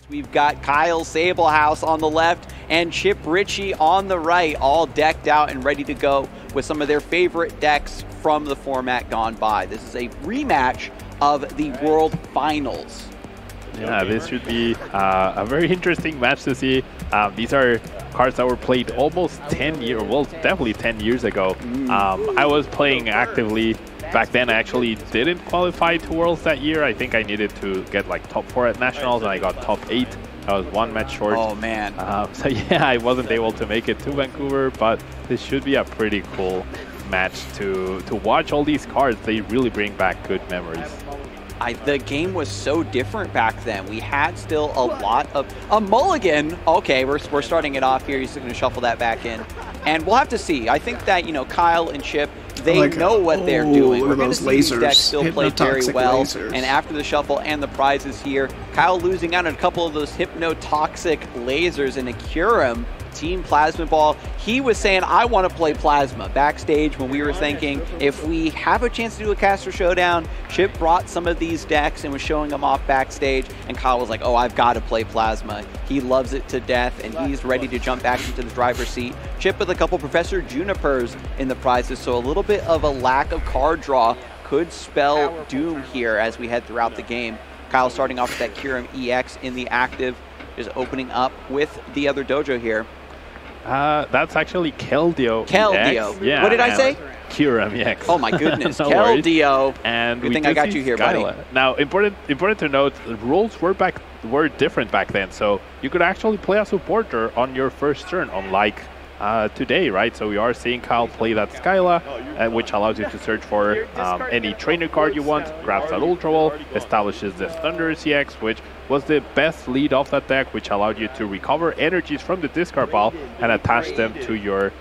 We've got Kyle Sablehaus on the left and Chip Richey on the right, all decked out and ready to go with some of their favorite decks from the format gone by. This is a rematch of the World Finals. Yeah, this should be a very interesting match to see. These are cards that were played almost 10 years, well, definitely 10 years ago. I was playing actively back then. I actually didn't qualify to Worlds that year. I think I needed to get like top 4 at Nationals, and I got top 8. I was 1 match short. Oh, man. So yeah, I wasn't able to make it to Vancouver, but this should be a pretty cool match to watch all these cards. They really bring back good memories. The game was so different back then. We had still a lot of... A mulligan! Okay, we're starting it off here. He's going to shuffle that back in. And we'll have to see. I think that, you know, Kyle and Chip, they know what they're doing. We're going to see these decks still play very well. Lasers. And after the shuffle and the prizes here, Kyle losing out on a couple of those hypnotoxic lasers and a Curum. Team Plasma Ball, he was saying, I want to play Plasma. Backstage when we were thinking, if we have a chance to do a caster showdown, Chip brought some of these decks and was showing them off backstage, and Kyle was like, oh, I've got to play Plasma. He loves it to death, and he's ready to jump back into the driver's seat. Chip with a couple Professor Junipers in the prizes, so a little bit of a lack of card draw could spell doom here as we head throughout the game. Kyle starting off with that Curum EX in the active, is opening up with the other dojo here. That's actually Keldeo. Keldeo. Yeah. What did I say? Curum EX. Oh my goodness. No Keldeo. And good thing I got you here, Skyla. buddy. Now, important to note, the rules were different back then. So you could actually play a supporter on your first turn, unlike today, right? So we are seeing Kyle play that Skyla, which allows you to search for any trainer card you want, grabs that Ultra Ball, establishes the Thunder CX, which was the best lead off that deck, which allowed you to recover energies from the discard pile and attach them to your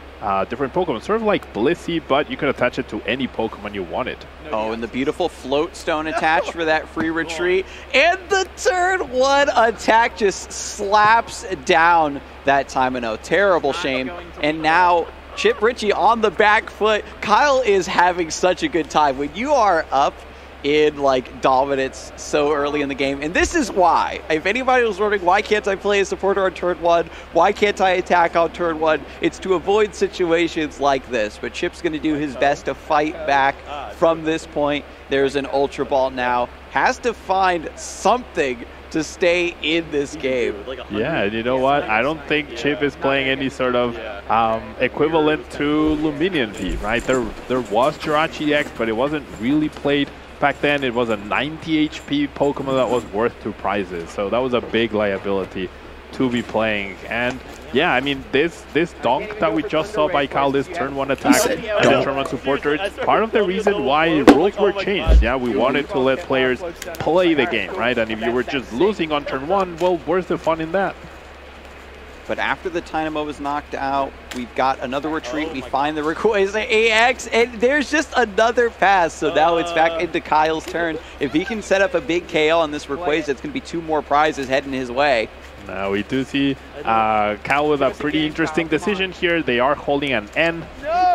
different Pokemon. Sort of like Blissey, but you could attach it to any Pokemon you wanted. Oh, and the beautiful float stone attached for that free retreat. And the turn 1 attack just slaps down that Timino. Terrible shame. And now Chip Richey on the back foot. Kyle is having such a good time. When you are up in like dominance so early in the game, and this is why, if anybody was wondering why can't I play a supporter on turn 1, why can't I attack on turn 1, it's to avoid situations like this. But Chip's going to do his best to fight back from this point. There's an Ultra Ball now, has to find something to stay in this game. Yeah, and you know what? I don't think Chip is playing any sort of equivalent to Luminion V, right? There was Jirachi X, but it wasn't really played. Back then, it was a 90 HP Pokemon that was worth 2 prizes, so that was a big liability to be playing. And yeah, I mean, this donk that we just saw by Kyle, this turn 1 attack and the turn 1 supporter, it's part of the reason why rules were changed. Yeah, we wanted to let players play the game, right? And if you were just losing on turn 1, well, where's the fun in that? But after the Dynamo was knocked out, we've got another retreat. We find the Rayquaza AX, and there's just another pass. So now it's back into Kyle's turn. If he can set up a big KO on this Rayquaza, it's going to be 2 more prizes heading his way. Now we do see Kyle with a pretty interesting decision here. They are holding an N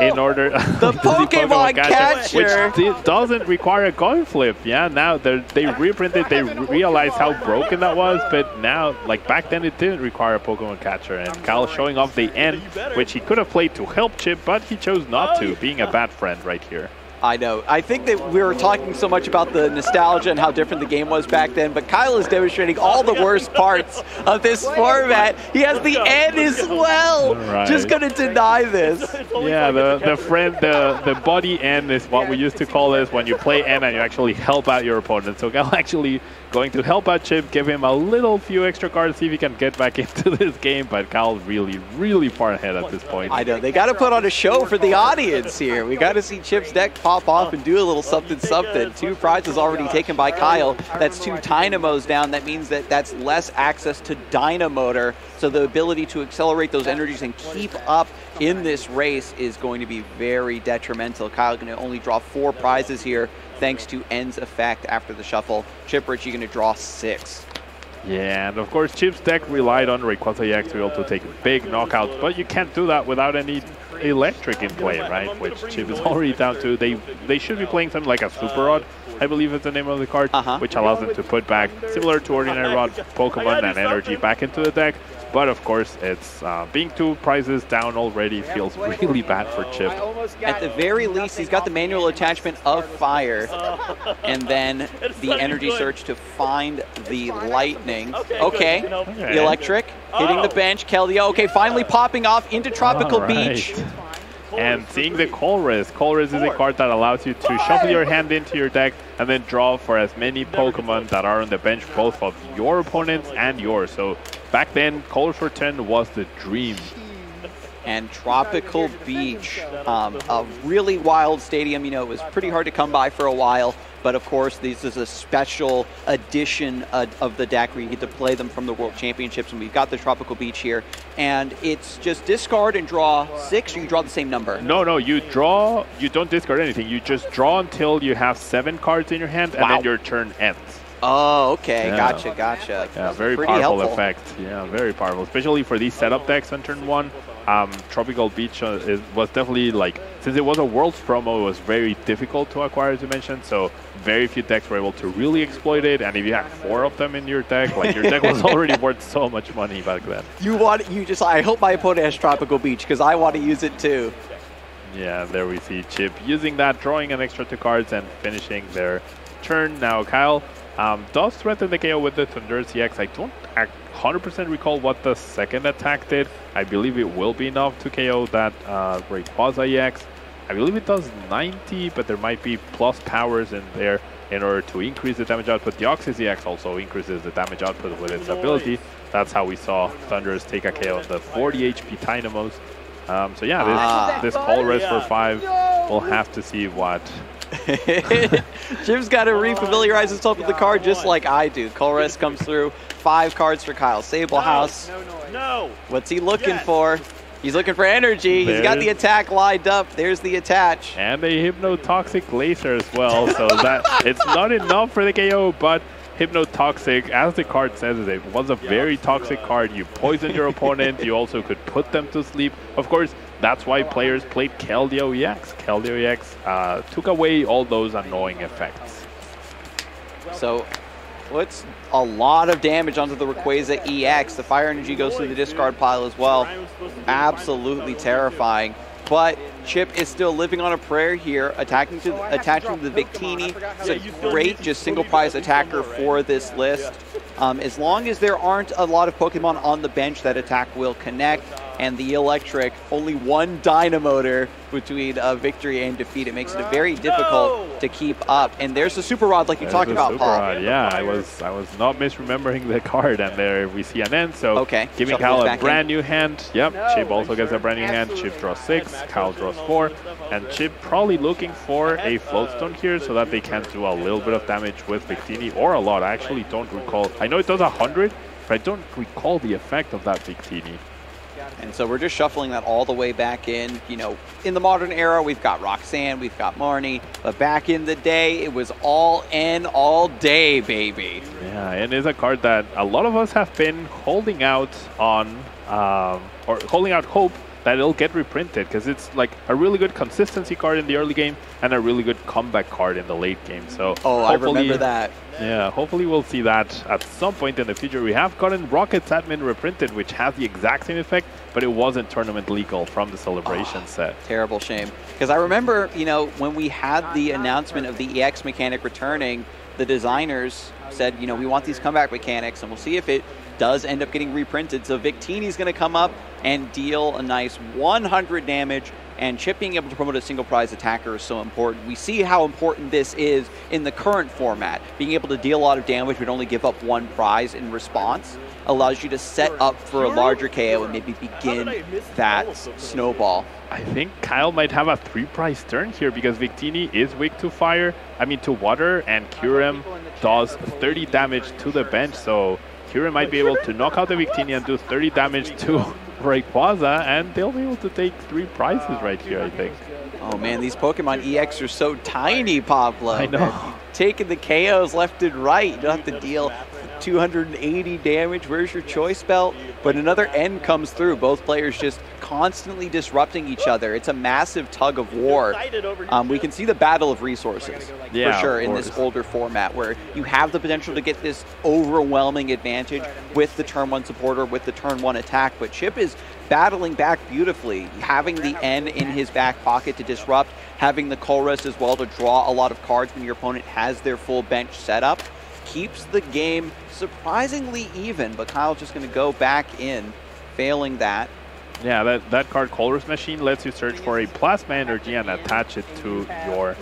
in order the Pokemon catcher, which doesn't require a coin flip. Yeah, now they reprinted, they realized how broken that was, but now, like back then, it didn't require a Pokemon catcher. And Kyle showing off the N, which he could have played to help Chip, but he chose not to, being a bad friend right here. I know. I think that we were talking so much about the nostalgia and how different the game was back then, but Kyle is demonstrating all the worst parts of this format. He has the N as well. Right. Just going to deny this. Yeah, the body N is what we used to call this when you play N and you actually help out your opponent. So Kyle actually going to help out Chip, give him a few extra cards, see if he can get back into this game, but Kyle really, really far ahead at this point. I know. They got to put on a show for the audience here. We got to see Chip's deck pop off and do a little something. 2 prizes already taken by Kyle. That's 2 Dynamos down. That means that that's less access to Dynamotor. So the ability to accelerate those energies and keep up in this race is going to be very detrimental. Kyle going to only draw 4 prizes here thanks to N's effect after the shuffle. Chip Richey going to draw 6. Yeah, and of course Chip's deck relied on Rayquaza EX to be able to take big knockouts, but you can't do that without any electric in play, right? Which Chip is already down to. They should be playing something like a Super Rod, I believe is the name of the card, which allows them to put back, similar to Ordinary Rod, Pokemon and Energy back into the deck. But of course, it's being 2 prizes down already feels really bad for Chip. At the very least, he's got the manual attachment of Fire, and then the Energy Search to find the Lightning. Okay, the Electric hitting the bench. Keldeo, okay, finally popping off into Tropical Beach. And seeing the Colress. Colress is a card that allows you to shuffle your hand into your deck and then draw for as many Pokemon that are on the bench, both of your opponents and yours. So back then, Colress for 10 was the dream. And Tropical Beach, a really wild stadium. You know, it was pretty hard to come by for a while. But of course, this is a special edition of the deck where you get to play them from the World Championships. And we've got the Tropical Beach here. And it's just discard and draw 6, or you draw the same number? No, you draw, you don't discard anything. You just draw until you have 7 cards in your hand, and then your turn ends. Oh, okay. Yeah. Gotcha. Yeah, very powerful effect. Yeah, very powerful, especially for these setup decks on turn 1. Tropical Beach was definitely, like, since it was a Worlds promo, it was very difficult to acquire, as you mentioned, so very few decks were able to really exploit it, and if you had 4 of them in your deck, like, your deck was already worth so much money back then. I hope my opponent has Tropical Beach, because I want to use it too. Yeah, there we see Chip using that, drawing an extra 2 cards, and finishing their turn. Now, Kyle does threaten the KO with the Thundurus EX. I don't 100% recall what the second attack did. I believe it will be enough to KO that Rayquaza EX. I believe it does 90, but there might be plus powers in there in order to increase the damage output. The Deoxys EX also increases the damage output with its ability. That's how we saw Thundurus take a KO on the 40 HP Tynamos. So yeah, this Colress for 5, we'll have to see what. Jim's got to refamiliarize himself with the card just like I do. Colress comes through, 5 cards for Kyle. Sablehaus. No. What's he looking for? He's looking for energy. He's got the attack lined up. There's the attach. And a Hypnotoxic Laser as well. So that it's not enough for the KO, but Hypnotoxic, as the card says, it was a very toxic card. You poisoned your opponent. You also could put them to sleep. Of course, that's why players played Keldeo EX. Keldeo EX took away all those annoying effects. So, what's a lot of damage onto the Rayquaza EX. The Fire Energy goes through the discard pile as well. Absolutely terrifying. But Chip is still living on a prayer here, attaching to the Victini. It's a great just single prize attacker for this list. As long as there aren't a lot of Pokemon on the bench, that attack will connect. And the Electric, only 1 Dynamotor between victory and defeat. It makes it very difficult to keep up. And there's the Super Rod, like you talked about, Paul. Rod. Yeah, I was not misremembering the card, and there we see an end. So giving Kyle a brand new hand. Yep, Chip also gets a brand new hand. Chip draws 6, Kyle draws 4, and Chip probably looking for a Floatstone here so that they can do a little bit of damage with Victini, or a lot. I actually don't recall. I know it does 100, but I don't recall the effect of that Victini. And so we're just shuffling that all the way back in. You know, in the modern era, we've got Roxanne, we've got Marnie, but back in the day, it was all in all day, baby. Yeah, and it's a card that a lot of us have been holding out on, or holding out hope that it'll get reprinted, because it's like a really good consistency card in the early game and a really good comeback card in the late game. So I remember that. Yeah, hopefully we'll see that at some point in the future. We have gotten Rocket's admin reprinted, which has the exact same effect, but it wasn't tournament legal from the Celebration set. Terrible shame. Because I remember, you know, when we had the announcement of the EX mechanic returning, the designers said, you know, we want these comeback mechanics, and we'll see if it does end up getting reprinted. So Victini's going to come up and deal a nice 100 damage, and Chip being able to promote a single prize attacker is so important. We see how important this is in the current format. Being able to deal a lot of damage but only give up 1 prize in response allows you to set up for a larger KO and maybe begin that snowball. I think Kyle might have a 3-prize turn here, because Victini is weak to fire, to water, and Kyurem does 30 damage to the bench, so Kyurem might be able to knock out the Victini and do 30 damage to Rayquaza, and they'll be able to take 3 prizes right here, I think. Oh man, these Pokemon EX are so tiny, Pablo. I know. Taking the KOs left and right. You don't have to deal 280 damage. Where's your choice belt? but another N comes through. Both players just constantly disrupting each other. It's a massive tug of war. We can see the battle of resources, for sure, in this older format, where you have the potential to get this overwhelming advantage with the turn 1 supporter, with the turn 1 attack, but Chip is battling back beautifully, having the N in his back pocket to disrupt, having the Colress as well to draw a lot of cards when your opponent has their full bench set up, keeps the game surprisingly even, but Kyle's just going to go back in, failing that. Yeah, that card Colress Machine lets you search for a Plasma Energy and attach it to your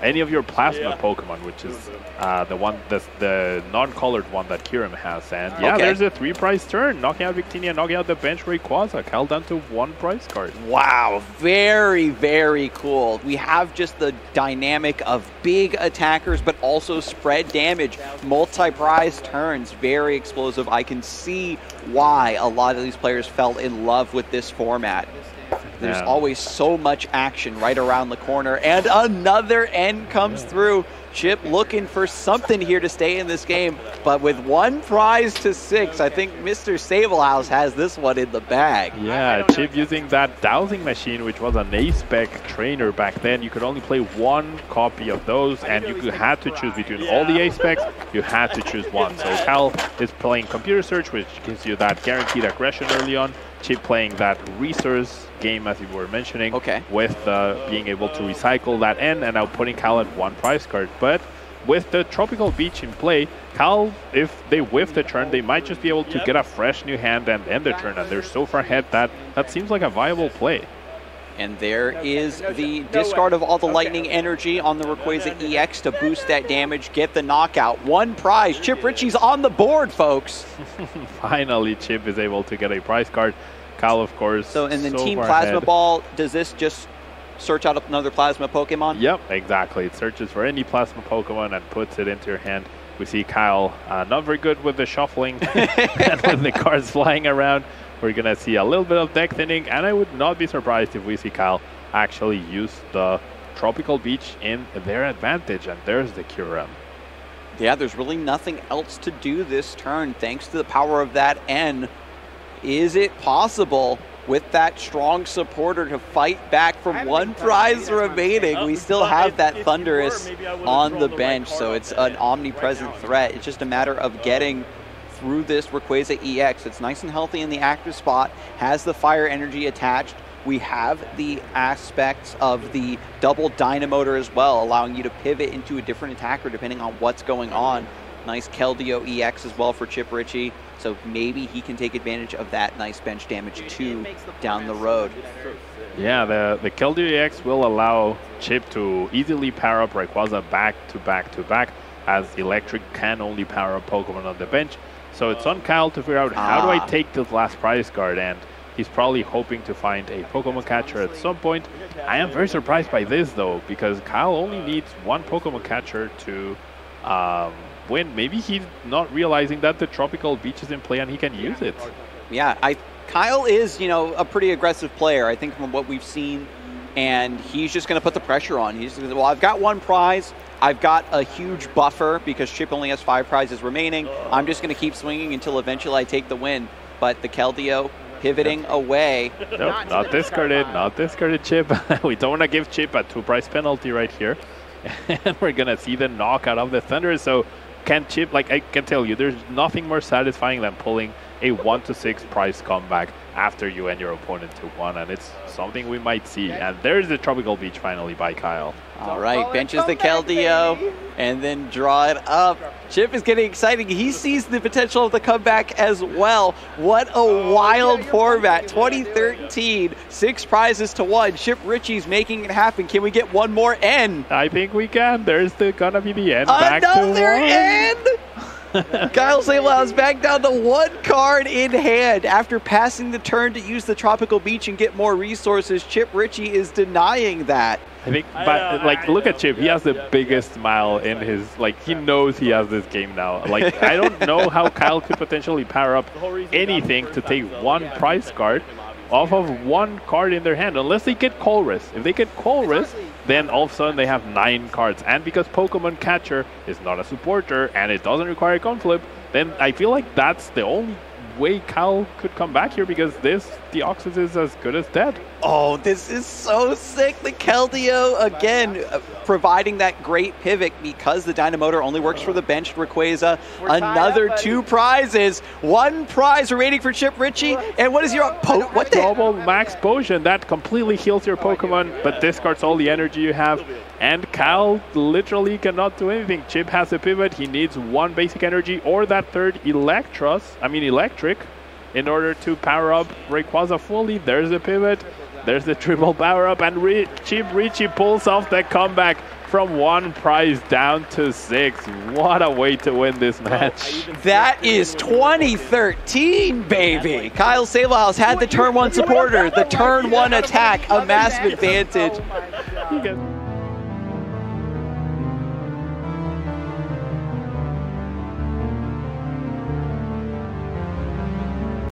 any of your Plasma Pokemon, which is the non-colored one that Kirim has. And there's a 3-prize turn, knocking out Victini and knocking out the bench Rayquaza. Kyle down to 1 prize card. Wow, very, very cool. We have just the dynamic of big attackers, but also spread damage, multi-prize turns, very explosive. I can see why a lot of these players fell in love with this format. There's always so much action right around the corner, and another N comes through. Chip looking for something here to stay in this game, but with 1 prize to 6, I think Mr. Sablehaus has this one in the bag. Yeah, Chip using that Dowsing Machine, which was an A-Spec trainer back then. You could only play 1 copy of those, and you had to choose between all the A-Specs. You had to choose one. So Cal is playing Computer Search, which gives you that guaranteed aggression early on. Chip playing that resource game, as you were mentioning, with being able to recycle that N, and now putting Cal at 1 prize card. But with the Tropical Beach in play, Cal, if they whiff the turn, they might just be able to get a fresh new hand and end the turn, and they're so far ahead that seems like a viable play. And there is the discard of all the Lightning Energy on the Rayquaza EX to boost that damage, get the knockout. 1 prize. Chip Richey's on the board, folks. Finally, Chip is able to get a prize card. Kyle, of course. So, and then Team Plasma Ball, does this just search out another Plasma Pokemon? Yep, exactly. It searches for any Plasma Pokemon and puts it into your hand. We see Kyle not very good with the shuffling and with the cards flying around. We're going to see a little bit of deck thinning, and I would not be surprised if we see Kyle actually use the Tropical Beach in their advantage, and there's the Kyurem. Yeah, there's really nothing else to do this turn thanks to the power of that N. Is it possible with that strong supporter to fight back from 1 prize remaining? We still have that Thunderous on the bench, so it's an omnipresent threat. It's just a matter of getting through this Rayquaza EX. It's nice and healthy in the active spot, has the fire energy attached. We have the aspects of the double Dynamotor as well, allowing you to pivot into a different attacker depending on what's going on. Nice Keldeo EX as well for Chip Richey, so maybe he can take advantage of that nice bench damage too down the road. Yeah, the Keldeo EX will allow Chip to easily power up Rayquaza back to back to back, as Electric can only power up Pokemon on the bench. So it's on Kyle to figure out how do I take this last prize card, and he's probably hoping to find a Pokemon catcher at some point. I am very surprised by this though, because Kyle only needs 1 Pokemon catcher to win. Maybe he's not realizing that the Tropical Beach is in play and he can use it. Yeah, Kyle is, you know, a pretty aggressive player, I think, from what we've seen, and he's just going to put the pressure on. He's well, I've got 1 prize. I've got a huge buffer because Chip only has 5 prizes remaining. I'm just going to keep swinging until eventually I take the win. But the Keldeo pivoting away. Nope, not discarded, Chip. We don't want to give Chip a 2-prize penalty right here. And we're going to see the knockout of the Thunder. So can Chip, like I can tell you, there's nothing more satisfying than pulling a 1-6 prize comeback after you and your opponent to 1, and it's something we might see. And there's the Tropical Beach finally by Kyle. All right, benches the Keldeo and then draw it up. Chip is getting excited. He sees the potential of the comeback as well. What a wild format. 2013, 6 prizes to 1. Chip Richey's making it happen. Can we get 1 more N? I think we can. There's gonna be the N. Back to 1. Another N! Kyle Sablehaus back down to 1 card in hand. After passing the turn to use the Tropical Beach and get more resources, Chip Richey is denying that. I think, but like, look at Chip. He has the biggest smile in his, like, he knows he has this game now. Like, I don't know how Kyle could potentially power up anything to take 1 prize card off of 1 card in their hand, unless they get Colress. If they get Colress, then all of a sudden they have 9 cards. And because Pokemon Catcher is not a supporter and it doesn't require Conflip, then I feel like that's the only way Kyle could come back here, because the Deoxys is as good as dead. Oh, this is so sick. The Keldeo, again, providing that great pivot because the Dynamotor only works for the benched Rayquaza. Another 2 prizes. 1 prize remaining for Chip Richey. And what is your... what the... Double max potion. That completely heals your Pokemon, but discards all the energy you have. And Kyle literally cannot do anything. Chip has a pivot. He needs 1 basic energy or that 3rd electric, in order to power up Rayquaza fully. There's the pivot. There's the triple power up, and Chip Richey pulls off the comeback from 1 prize down to 6. What a way to win this match. That is 2013, baby. Kyle Sablehaus had the turn 1 supporter, the turn 1 attack, a massive advantage.